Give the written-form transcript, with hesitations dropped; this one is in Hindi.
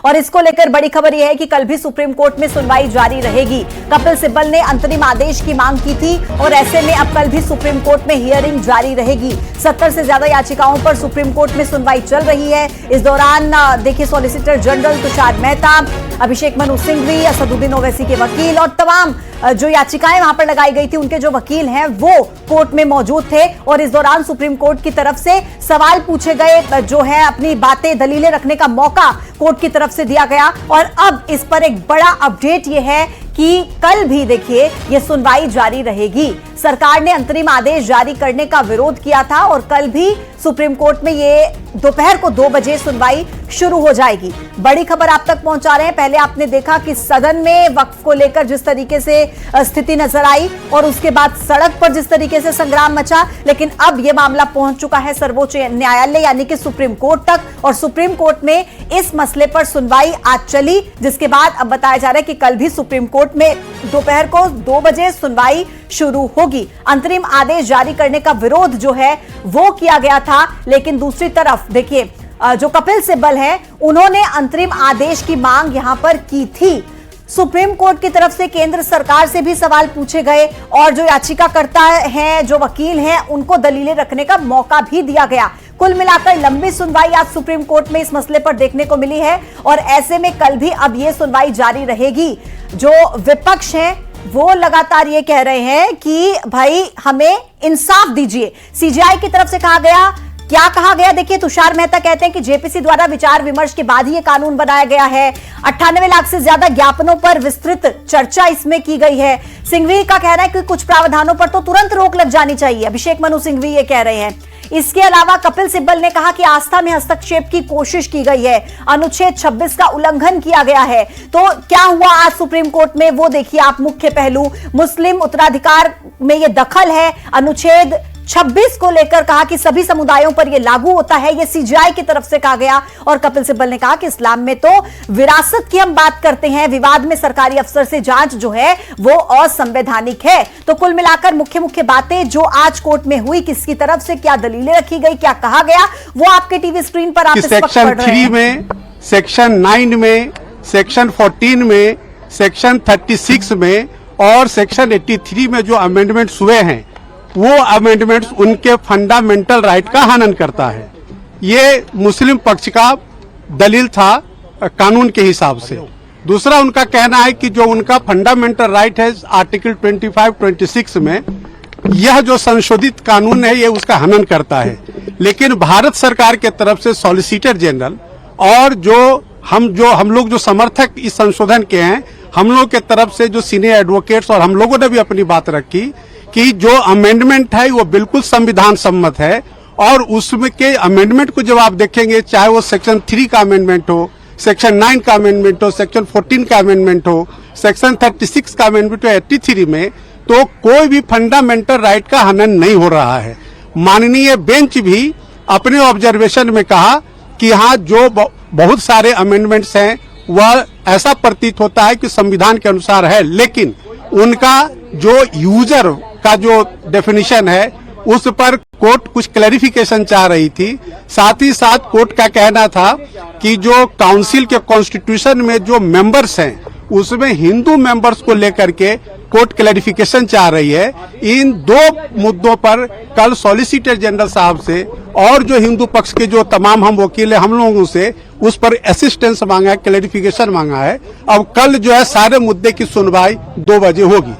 और इसको लेकर बड़ी खबर यह है कि कल भी सुप्रीम कोर्ट में सुनवाई जारी रहेगी। कपिल सिब्बल ने अंतरिम आदेश की मांग की थी और ऐसे में अब कल भी सुप्रीम कोर्ट में हियरिंग जारी रहेगी। 70 से ज्यादा याचिकाओं पर सुप्रीम कोर्ट में सुनवाई चल रही है। इस दौरान देखिए सॉलिसिटर जनरल तुषार मेहता, अभिषेक मनु सिंघवी, असदुद्दीन ओवैसी के वकील और तमाम जो याचिकाएं वहां पर लगाई गई थी उनके जो वकील हैं वो कोर्ट में मौजूद थे और इस दौरान सुप्रीम कोर्ट की तरफ से सवाल पूछे गए, जो है अपनी बातें दलीलें रखने का मौका कोर्ट की तरफ से दिया गया। और अब इस पर एक बड़ा अपडेट यह है कि कल भी देखिए ये सुनवाई जारी रहेगी। सरकार ने अंतरिम आदेश जारी करने का विरोध किया था और कल भी सुप्रीम कोर्ट में ये दोपहर को 2 बजे सुनवाई शुरू हो जाएगी। बड़ी खबर आप तक पहुंचा रहे हैं। पहले आपने देखा कि सदन में वक्फ को लेकर जिस तरीके से स्थिति नजर आई और उसके बाद सड़क पर जिस तरीके से संग्राम मचा, लेकिन अब यह मामला पहुंच चुका है सर्वोच्च न्यायालय यानी कि सुप्रीम कोर्ट तक और सुप्रीम कोर्ट में इस मसले पर सुनवाई आज चली, जिसके बाद अब बताया जा रहा है कि कल भी सुप्रीम कोर्ट में दोपहर को 2 बजे सुनवाई शुरू होगी। अंतरिम आदेश जारी करने का विरोध जो है वो किया गया था, लेकिन दूसरी तरफ देखिए जो कपिल सिब्बल है उन्होंने अंतरिम आदेश की मांग यहां पर की थी। सुप्रीम कोर्ट की तरफ से केंद्र सरकार से भी सवाल पूछे गए और जो याचिकाकर्ता हैं, जो वकील हैं, उनको दलीलें रखने का मौका भी दिया गया। कुल मिलाकर लंबी सुनवाई आज सुप्रीम कोर्ट में इस मसले पर देखने को मिली है और ऐसे में कल भी अब यह सुनवाई जारी रहेगी। जो विपक्ष है वो लगातार ये कह रहे हैं कि भाई हमें इंसाफ दीजिए। सीजेआई की तरफ से कहा गया, क्या कहा गया देखिए, तुषार मेहता कहते हैं कि जेपीसी द्वारा विचार विमर्श के बाद ही ये कानून बनाया गया है। 98 लाख से ज्यादा ज्ञापनों पर विस्तृत चर्चा इसमें की गई है। सिंघवी का कहना है कि कुछ प्रावधानों पर तो तुरंत रोक लग जानी चाहिए। अभिषेक मनु सिंघवी ये कह रहे हैं। इसके अलावा कपिल सिब्बल ने कहा कि आस्था में हस्तक्षेप की कोशिश की गई है, अनुच्छेद 26 का उल्लंघन किया गया है। तो क्या हुआ आज सुप्रीम कोर्ट में वो देखिए आप मुख्य पहलू। मुस्लिम उत्तराधिकार में ये दखल है, अनुच्छेद 26 को लेकर कहा कि सभी समुदायों पर यह लागू होता है, यह सीजेआई की तरफ से कहा गया। और कपिल सिब्बल ने कहा कि इस्लाम में तो विरासत की हम बात करते हैं, विवाद में सरकारी अफसर से जांच जो है वो असंवैधानिक है। तो कुल मिलाकर मुख्य मुख्य बातें जो आज कोर्ट में हुई, किसकी तरफ से क्या दलीलें रखी गई, क्या कहा गया, वो आपके टीवी स्क्रीन पर आप सेक्शन 3 में, सेक्शन 9 में, सेक्शन 14 में, सेक्शन 36 में और सेक्शन 83 में जो अमेंडमेंट्स हुए हैं वो अमेंडमेंट्स उनके फंडामेंटल राइट का हनन करता है। ये मुस्लिम पक्ष का दलील था कानून के हिसाब से। दूसरा उनका कहना है कि जो उनका फंडामेंटल राइट है आर्टिकल 25-26 में, यह जो संशोधित कानून है ये उसका हनन करता है। लेकिन भारत सरकार के तरफ से सॉलिसिटर जनरल और हम लोग जो समर्थक इस संशोधन के हैं, हम लोग के तरफ से जो सीनियर एडवोकेट्स और हम लोगों ने भी अपनी बात रखी कि जो अमेंडमेंट है वो बिल्कुल संविधान सम्मत है। और उसमें के अमेंडमेंट को जब आप देखेंगे, चाहे वो सेक्शन 3 का अमेंडमेंट हो, सेक्शन 9 का अमेंडमेंट हो, सेक्शन 14 का अमेंडमेंट हो, सेक्शन 36 का अमेंडमेंट हो, 83 में, तो कोई भी फंडामेंटल राइट का हनन नहीं हो रहा है। माननीय बेंच भी अपने ऑब्जर्वेशन में कहा कि हाँ जो बहुत सारे अमेंडमेंट्स हैं वह ऐसा प्रतीत होता है कि संविधान के अनुसार है, लेकिन उनका जो यूजर का जो डेफिनेशन है उस पर कोर्ट कुछ क्लैरिफिकेशन चाह रही थी। साथ ही साथ कोर्ट का कहना था कि जो काउंसिल के कॉन्स्टिट्यूशन में जो मेंबर्स हैं उसमें हिंदू मेंबर्स को लेकर के कोर्ट क्लैरिफिकेशन चाह रही है। इन 2 मुद्दों पर कल सॉलिसिटर जनरल साहब से और जो हिंदू पक्ष के जो तमाम हम वकील हैं हम लोगों से उस पर असिस्टेंस मांगा है, क्लैरिफिकेशन मांगा है। अब कल जो है सारे मुद्दे की सुनवाई 2 बजे होगी।